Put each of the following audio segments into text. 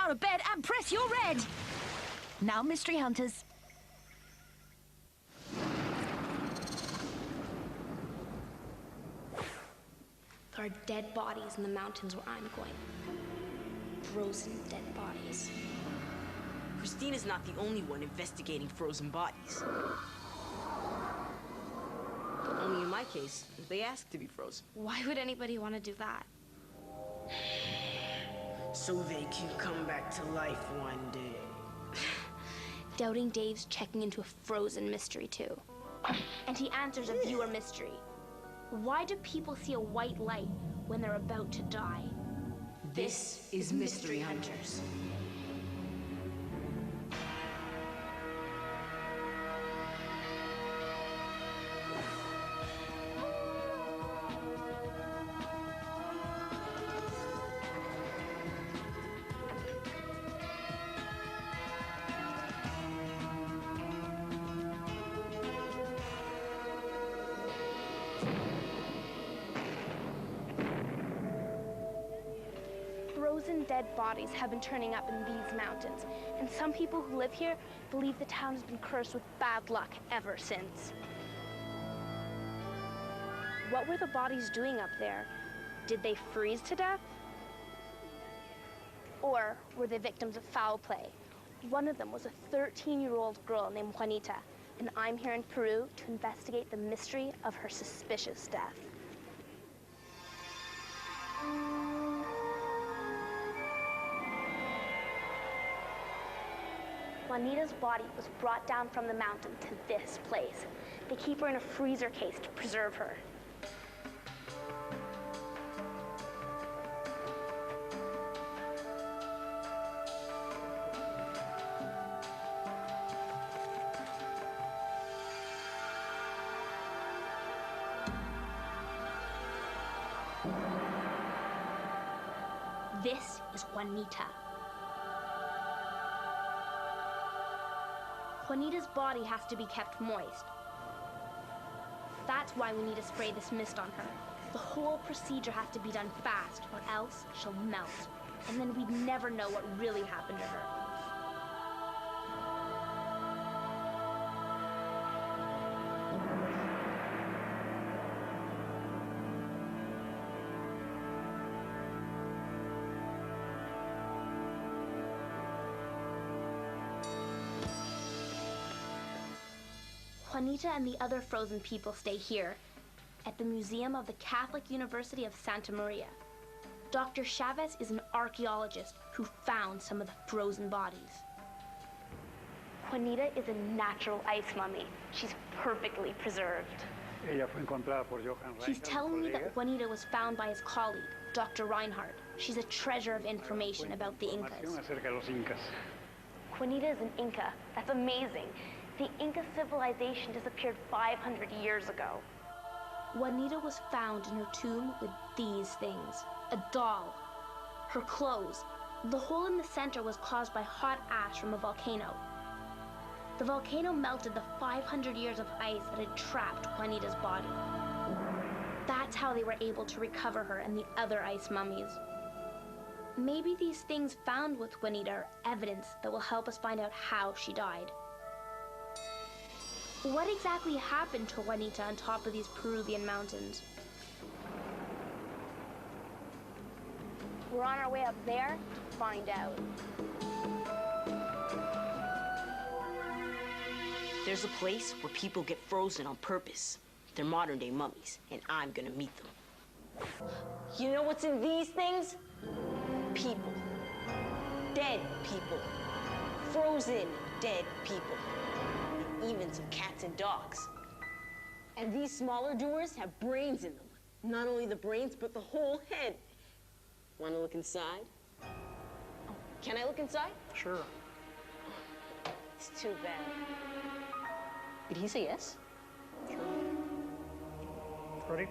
out of bed and press your red. Now, mystery hunters. There are dead bodies in the mountains where I'm going. Frozen dead bodies. Christina's not the only one investigating frozen bodies. Only in my case, they asked to be frozen. Why would anybody want to do that? So they can come back to life one day. Doubting Dave's checking into a frozen mystery too. And he answers a viewer mystery. Why do people see a white light when they're about to die? This is Mystery Hunters. Frozen dead bodies have been turning up in these mountains, and some people who live here believe the town has been cursed with bad luck ever since. What were the bodies doing up there? Did they freeze to death? Or were they victims of foul play? One of them was a 13-year-old girl named Juanita, and I'm here in Peru to investigate the mystery of her suspicious death. Juanita's body was brought down from the mountain to this place. They keep her in a freezer case to preserve her. This is Juanita. Juanita's body has to be kept moist. That's why we need to spray this mist on her. The whole procedure has to be done fast, or else she'll melt. And then we'd never know what really happened to her. Juanita and the other frozen people stay here, at the Museum of the Catholic University of Santa Maria. Dr. Chavez is an archaeologist who found some of the frozen bodies. Juanita is a natural ice mummy. She's perfectly preserved. He's telling me that Juanita was found by his colleague, Dr. Reinhardt. She's a treasure of information about the Incas. Juanita is an Inca. That's amazing. The Inca civilization disappeared 500 years ago. Juanita was found in her tomb with these things. A doll, her clothes. The hole in the center was caused by hot ash from a volcano. The volcano melted the 500 years of ice that had trapped Juanita's body. That's how they were able to recover her and the other ice mummies. Maybe these things found with Juanita are evidence that will help us find out how she died. What exactly happened to Juanita on top of these Peruvian mountains? We're on our way up there to find out. There's a place where people get frozen on purpose. They're modern-day mummies, and I'm gonna meet them. You know what's in these things? People. Dead people. Frozen dead people. Even some cats and dogs. And these smaller doors have brains in them. Not only the brains, but the whole head. Want to look inside? Oh, can I look inside? Sure. It's too bad. Did he say yes? Sure. Ready?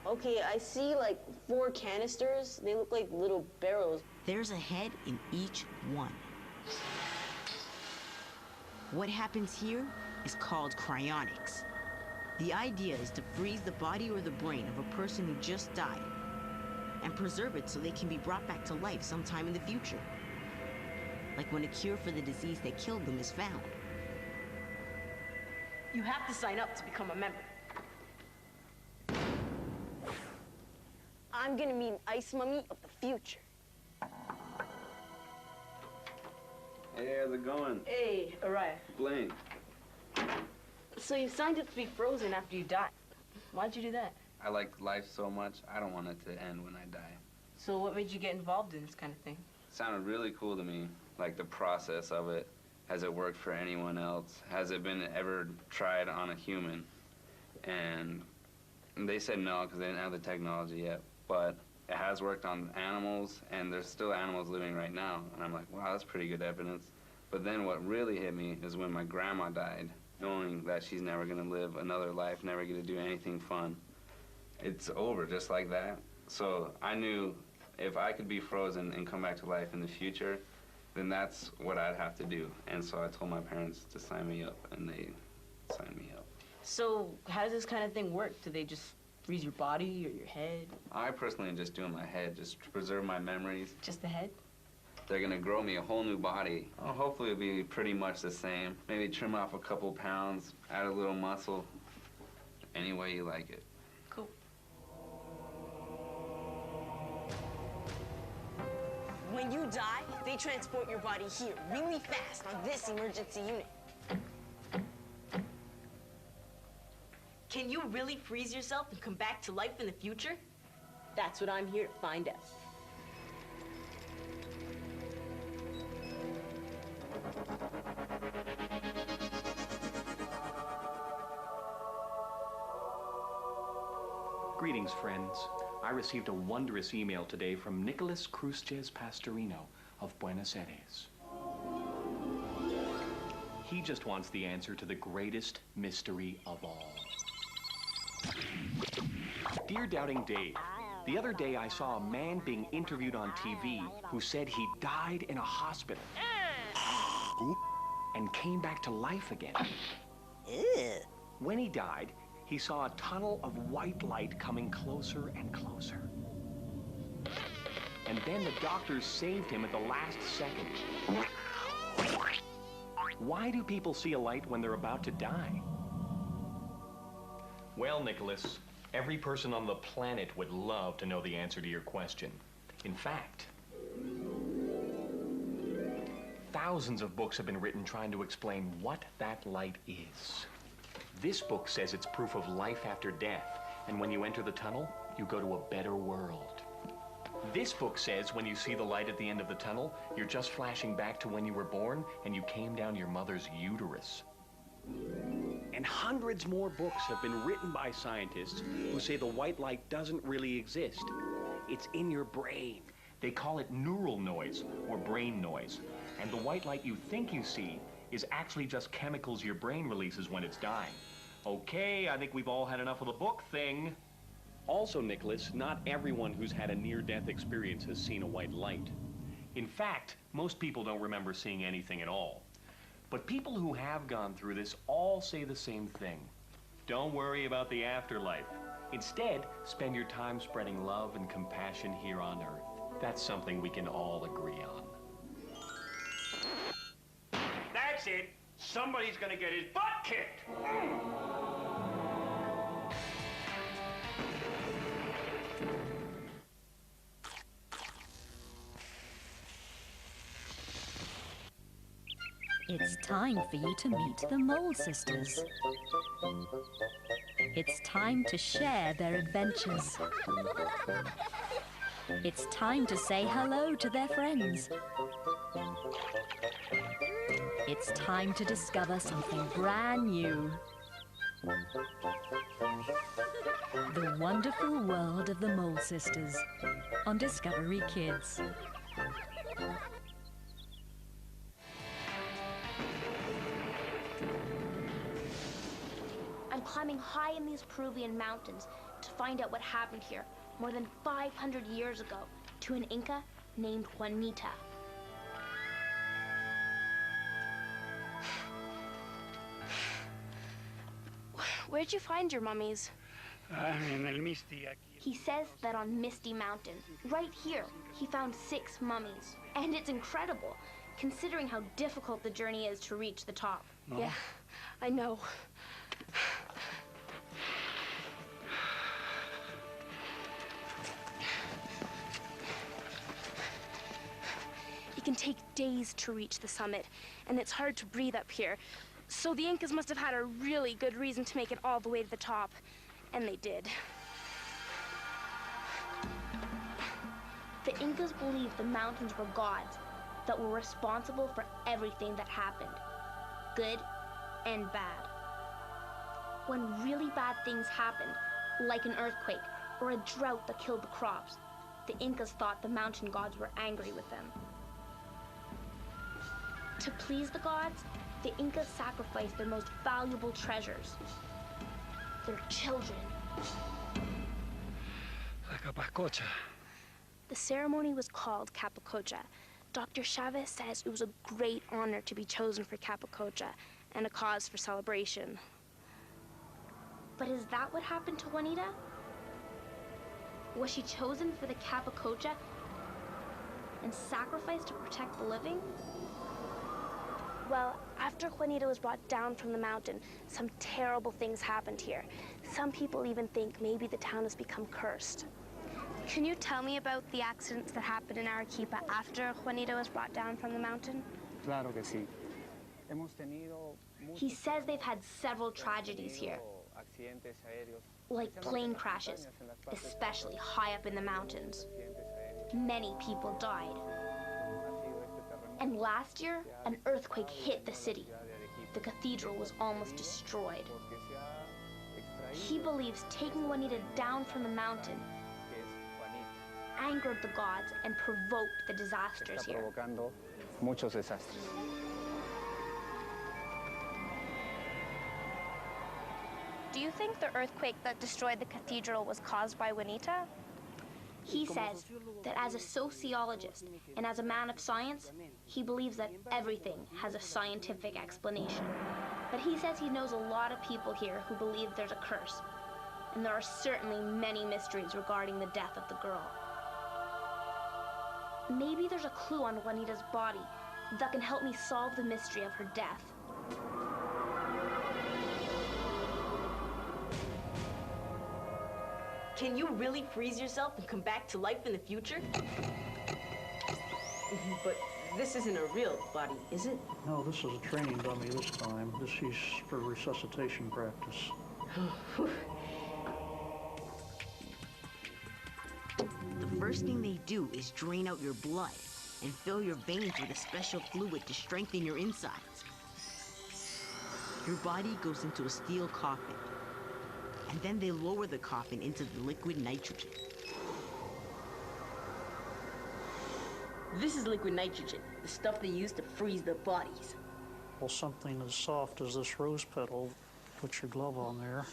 Okay, I see like 4 canisters. They look like little barrels. There's a head in each one. What happens here is called cryonics. The idea is to freeze the body or the brain of a person who just died and preserve it so they can be brought back to life sometime in the future. Like when a cure for the disease that killed them is found. You have to sign up to become a member. I'm gonna meet an ice mummy of the future. Hey, how's it going? Hey, Araya. Blaine. So you signed up to be frozen after you died. Why'd you do that? I like life so much, I don't want it to end when I die. So what made you get involved in this kind of thing? It sounded really cool to me, like the process of it. Has it worked for anyone else? Has it been ever tried on a human? And they said no, because they didn't have the technology yet. But it has worked on animals, and there's still animals living right now. And I'm like, wow, that's pretty good evidence. But then what really hit me is when my grandma died, knowing that she's never gonna live another life, never gonna do anything fun. It's over just like that. So I knew if I could be frozen and come back to life in the future, then that's what I'd have to do. And so I told my parents to sign me up, and they signed me up. So how does this kind of thing work? Do they just freeze your body or your head? I personally am just doing my head, just to preserve my memories. Just the head? They're gonna grow me a whole new body. Oh, hopefully it'll be pretty much the same. Maybe trim off a couple pounds, add a little muscle. Any way you like it. Cool. When you die, they transport your body here really fast on this emergency unit. Can you really freeze yourself and come back to life in the future? That's what I'm here to find out. Greetings, friends. I received a wondrous email today from Nicholas Cruzches Pastorino of Buenos Aires. He just wants the answer to the greatest mystery of all. Dear Doubting Dave, the other day I saw a man being interviewed on TV who said he died in a hospital and came back to life again. When he died, he saw a tunnel of white light coming closer and closer. And then the doctors saved him at the last second. Why do people see a light when they're about to die? Well, Nicholas, every person on the planet would love to know the answer to your question. In fact, thousands of books have been written trying to explain what that light is. This book says it's proof of life after death, and when you enter the tunnel, you go to a better world. This book says when you see the light at the end of the tunnel, you're just flashing back to when you were born and you came down your mother's uterus. And hundreds more books have been written by scientists who say the white light doesn't really exist. It's in your brain. They call it neural noise or brain noise. And the white light you think you see is actually just chemicals your brain releases when it's dying. Okay, I think we've all had enough of the book thing. Also, Nicholas, not everyone who's had a near-death experience has seen a white light. In fact, most people don't remember seeing anything at all. But people who have gone through this all say the same thing. Don't worry about the afterlife. Instead, spend your time spreading love and compassion here on Earth. That's something we can all agree on. That's it. Somebody's gonna get his butt kicked. It's time for you to meet the Mole Sisters. It's time to share their adventures. It's time to say hello to their friends. It's time to discover something brand new. The wonderful world of the Mole Sisters on Discovery Kids. I'm climbing high in these Peruvian mountains to find out what happened here more than 500 years ago to an Inca named Juanita. Where'd you find your mummies? En el Misty, aquí. He says that on Misty Mountain, right here, he found 6 mummies. And it's incredible, considering how difficult the journey is to reach the top. No. Yeah, I know. It can take days to reach the summit, and it's hard to breathe up here. So the Incas must have had a really good reason to make it all the way to the top, and they did. The Incas believed the mountains were gods that were responsible for everything that happened, good and bad. When really bad things happened, like an earthquake or a drought that killed the crops, the Incas thought the mountain gods were angry with them. To please the gods, the Incas sacrificed their most valuable treasures, their children. La Capacocha. The ceremony was called Capacocha. Dr. Chavez says it was a great honor to be chosen for Capacocha and a cause for celebration. But is that what happened to Juanita? Was she chosen for the Capacocha and sacrificed to protect the living? Well, after Juanita was brought down from the mountain, some terrible things happened here. Some people even think maybe the town has become cursed. Can you tell me about the accidents that happened in Arequipa after Juanita was brought down from the mountain? Claro que sí. Hemos tenido He says they've had several tragedies here, accidentes aéreos, like plane crashes, especially high up in the mountains. Many people died. And last year, an earthquake hit the city. The cathedral was almost destroyed. He believes taking Juanita down from the mountain angered the gods and provoked the disasters here. provocando muchos desastres. Do you think the earthquake that destroyed the cathedral was caused by Juanita? He says that as a sociologist and as a man of science, he believes that everything has a scientific explanation. But he says he knows a lot of people here who believe there's a curse, and there are certainly many mysteries regarding the death of the girl. Maybe there's a clue on Juanita's body that can help me solve the mystery of her death. Can you really freeze yourself and come back to life in the future? But this isn't a real body, is it? No, this is a training dummy this time. This is for resuscitation practice. The first thing they do is drain out your blood and fill your veins with a special fluid to strengthen your insides. Your body goes into a steel coffin, and then they lower the coffin into the liquid nitrogen. This is liquid nitrogen, the stuff they use to freeze their bodies. Well, something as soft as this rose petal, put your glove on there.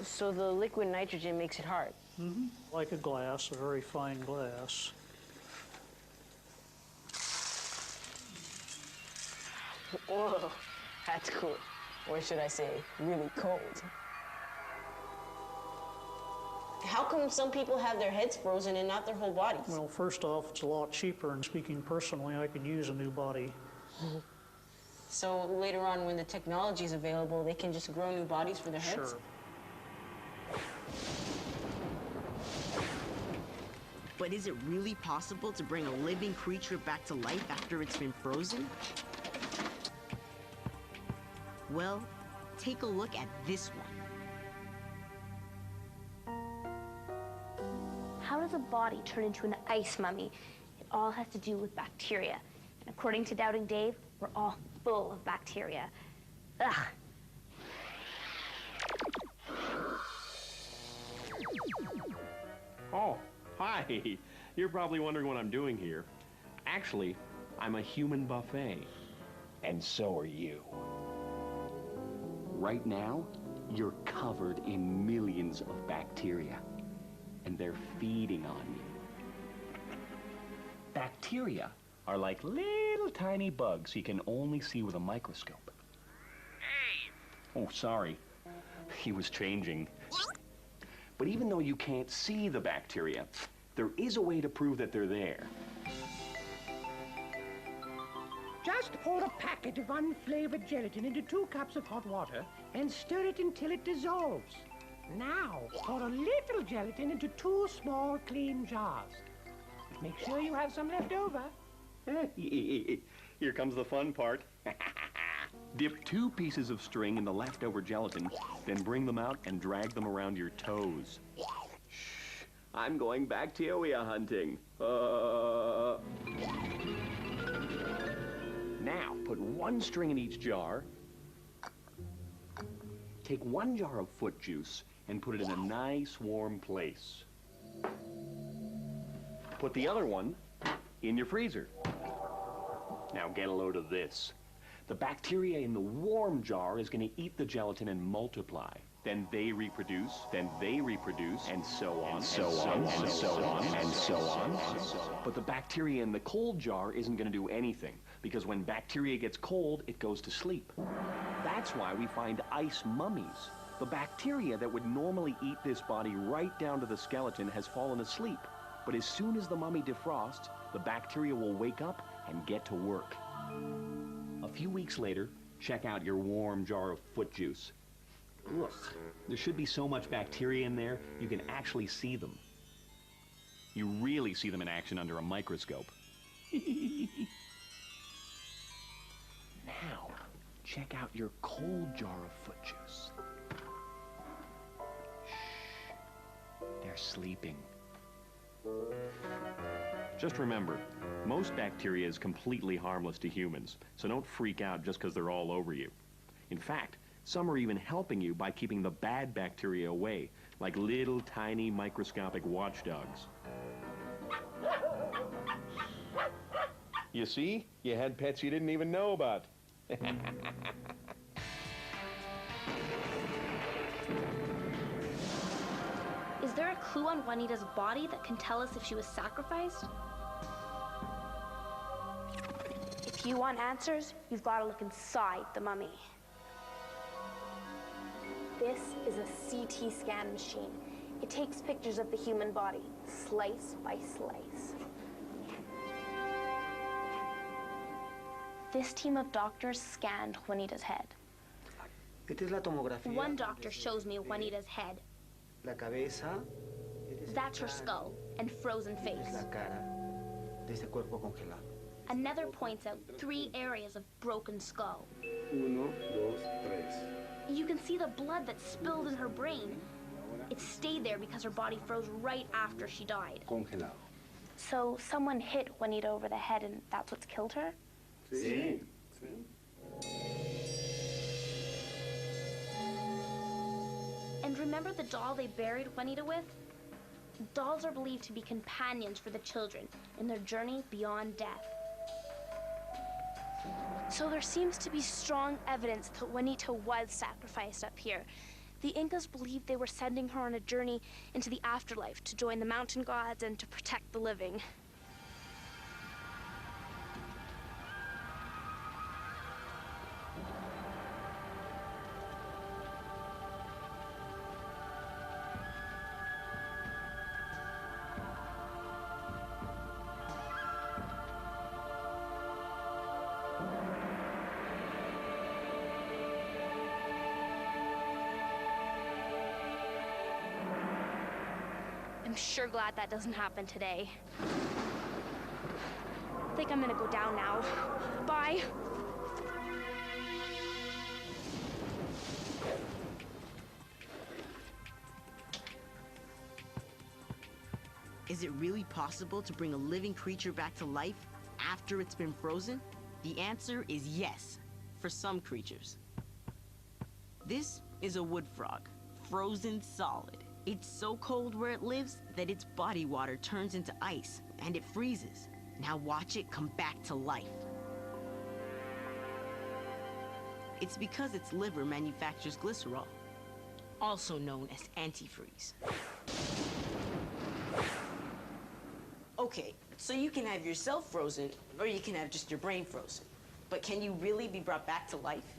So the liquid nitrogen makes it hard. Mm-hmm. Like a glass, a very fine glass. Whoa, that's cool. Or should I say, really cold. How come some people have their heads frozen and not their whole bodies? Well, first off, it's a lot cheaper, and speaking personally, I could use a new body. So later on, when the technology is available, they can just grow new bodies for their heads? Sure. But is it really possible to bring a living creature back to life after it's been frozen? Well, take a look at this one. How does a body turn into an ice mummy? It all has to do with bacteria. And according to Doubting Dave, we're all full of bacteria. Ugh. Oh, hi. You're probably wondering what I'm doing here. Actually, I'm a human buffet. And so are you. Right now, you're covered in millions of bacteria, and they're feeding on you. Bacteria are like little tiny bugs you can only see with a microscope. Oh, sorry. He was changing. But even though you can't see the bacteria, there is a way to prove that they're there. Just pour a packet of unflavored gelatin into 2 cups of hot water and stir it until it dissolves. Now, pour a little gelatin into 2 small, clean jars. Make sure you have some left over. Here comes the fun part. Dip 2 pieces of string in the leftover gelatin, then bring them out and drag them around your toes. Shh, I'm going bacteria hunting. Now, put 1 string in each jar. Take 1 jar of foot juice and put it in a nice warm place. Put the other one in your freezer. Now get a load of this. The bacteria in the warm jar is going to eat the gelatin and multiply. Then they reproduce, and so on, and so on, and so on, and so on. But the bacteria in the cold jar isn't going to do anything, because when bacteria gets cold, it goes to sleep. That's why we find ice mummies. The bacteria that would normally eat this body right down to the skeleton has fallen asleep. But as soon as the mummy defrosts, the bacteria will wake up and get to work. A few weeks later, check out your warm jar of foot juice. Look, there should be so much bacteria in there, you can actually see them. You really see them in action under a microscope. Now, check out your cold jar of foot juice. Shh, they're sleeping. Just remember, most bacteria is completely harmless to humans, so don't freak out just because they're all over you. In fact, some are even helping you by keeping the bad bacteria away, like little tiny microscopic watchdogs. You see? You had pets you didn't even know about. Is there a clue on Juanita's body that can tell us if she was sacrificed? If you want answers, you've got to look inside the mummy. This is a CT scan machine. It takes pictures of the human body, slice by slice. This team of doctors scanned Juanita's head. One doctor shows me Juanita's head. That's her skull and frozen face. Another points out 3 areas of broken skull. You can see the blood that spilled in her brain. It stayed there because her body froze right after she died. So someone hit Juanita over the head and that's what's killed her? Sí. And remember the doll they buried Juanita with? Dolls are believed to be companions for the children in their journey beyond death. So there seems to be strong evidence that Juanita was sacrificed up here. The Incas believed they were sending her on a journey into the afterlife to join the mountain gods and to protect the living. I'm sure glad that doesn't happen today. I think I'm gonna go down now. Bye. Is it really possible to bring a living creature back to life after it's been frozen? The answer is yes, for some creatures. This is a wood frog, frozen solid. It's so cold where it lives that its body water turns into ice and it freezes. Now watch it come back to life. It's because its liver manufactures glycerol, also known as antifreeze. Okay, so you can have yourself frozen, or you can have just your brain frozen. But can you really be brought back to life?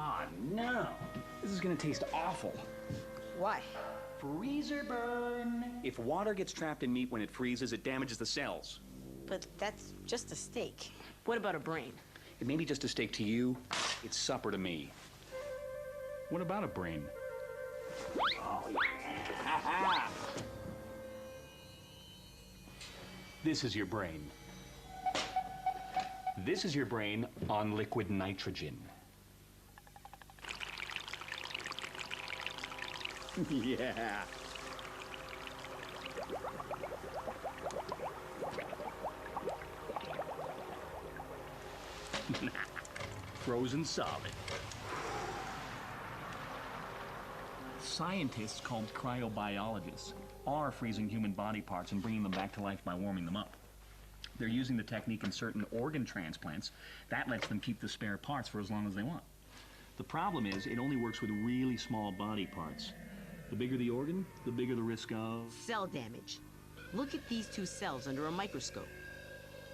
Ah, no. This is gonna taste awful. Why? Freezer burn. If water gets trapped in meat when it freezes, it damages the cells. But that's just a steak. What about a brain? It may be just a steak to you. It's supper to me. What about a brain? Oh, yeah. This is your brain. This is your brain on liquid nitrogen. Yeah. Frozen solid. Scientists called cryobiologists are freezing human body parts and bringing them back to life by warming them up. They're using the technique in certain organ transplants. That lets them keep the spare parts for as long as they want. The problem is, it only works with really small body parts. The bigger the organ, the bigger the risk of... Cell damage. Look at these two cells under a microscope.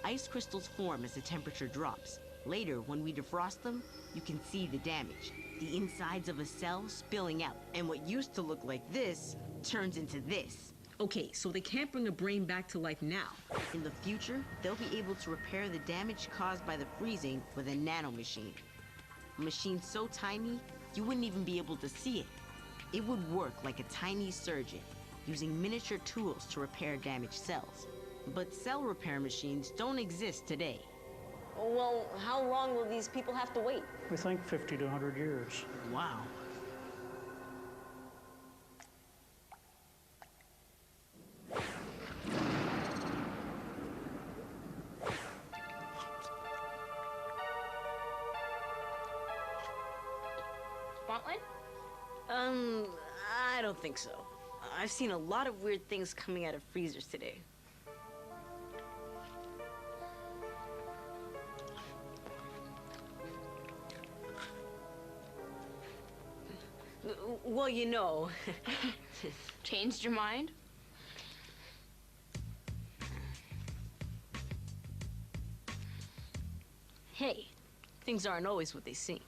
Ice crystals form as the temperature drops. Later, when we defrost them, you can see the damage. The insides of a cell spilling out. And what used to look like this turns into this. Okay, so they can't bring a brain back to life now. In the future, they'll be able to repair the damage caused by the freezing with a nanomachine. A machine so tiny, you wouldn't even be able to see it. It would work like a tiny surgeon, using miniature tools to repair damaged cells. But cell repair machines don't exist today. Well, how long will these people have to wait? We think 50 to 100 years. Wow. Want one? I don't think so. I've seen a lot of weird things coming out of freezers today. Well, you know. Changed your mind? Hey, things aren't always what they seem.